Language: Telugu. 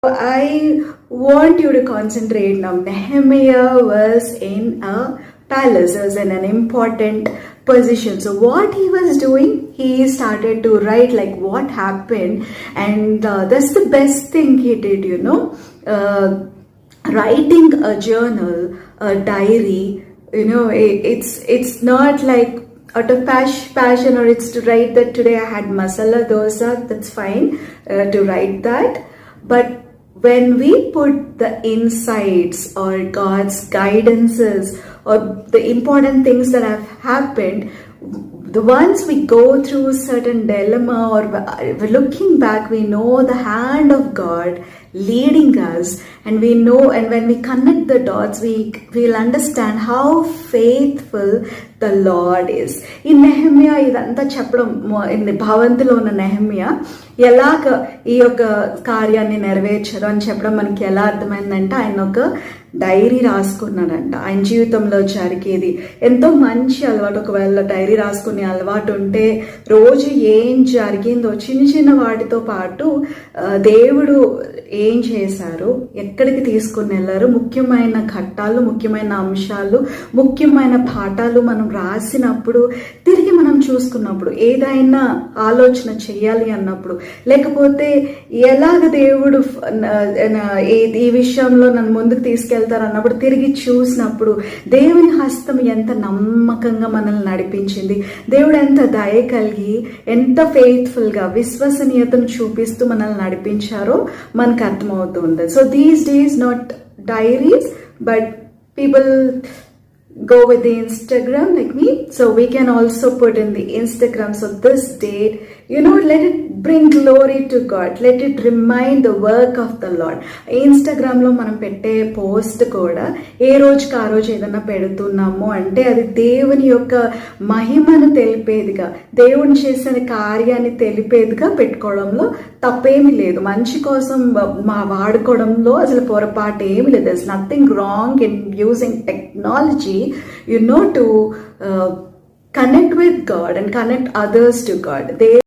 I want you to concentrate now. Nehemiah was in a palace, was in an important position. So what he was doing, he started to write like what happened, and that's the best thing he did, writing a journal, a diary. It's not like out of passion, or it's to write that today I had masala dosa. That's fine to write that, but when we put the insights or God's guidances or the important things that have happened, the ones we go through certain dilemma or we're looking back, we know the hand of God leading us, and we know, and when we connect the dots, we'll understand how faithful the Lord is. In Nehemiah ఇదంతా చెప్పడం, భవంతిలో ఉన్న నెహెమియా ఎలాగ ఈ యొక్క కార్యాన్ని నెరవేర్చారు అని చెప్పడం మనకి ఎలా అర్థమైందంటే, ఆయన ఒక డైరీ రాసుకున్నాడంట. ఆయన జీవితంలో జరిగేది ఎంతో మంచి అలవాటు. ఒకవేళ డైరీ రాసుకునే అలవాటు ఉంటే రోజు ఏం జరిగిందో చిన్న చిన్న వాటితో పాటు దేవుడు ఏం చేశారు, ఎక్కడికి తీసుకుని వెళ్ళారు, ముఖ్యమైన ఘట్టాలు, ముఖ్యమైన అంశాలు, ముఖ్యమైన పాఠాలు మనం రాసినప్పుడు, తిరిగి మనం చూసుకున్నప్పుడు, ఏదైనా ఆలోచన చెయ్యాలి అన్నప్పుడు, లేకపోతే ఎలాగ దేవుడు ఈ విషయంలో నన్ను ముందుకు తీసుకెళ్తారు అన్నప్పుడు తిరిగి చూసినప్పుడు, దేవుని హస్తం ఎంత నమ్మకంగా మనల్ని నడిపించింది, దేవుడు ఎంత దయ కలిగి, ఎంత ఫెయిత్ఫుల్గా విశ్వసనీయతను చూపిస్తూ మనల్ని నడిపించారో మనకు అర్థమవుతుంది. So these days not diaries, but people go with the Instagram like me, so we can also put in the Instagram. So this date, let it bring glory to God, let it remind the work of the Lord. Instagram లో మనం పెట్టే పోస్ట్ కూడా ఏ రోజుకి ఆ రోజు ఏదైనా పెడుతున్నాము అంటే అది దేవుని యొక్క మహిమను తెలిపేదిగా, దేవుని చేసిన కార్యాన్ని తెలిపేదిగా పెట్టుకోవడంలో తప్పేమీ లేదు. మంచి కోసం వాడుకోవడంలో అసలు పొరపాటు ఏమి లేదు. there's nothing wrong in using technology to connect with God and connect others to God.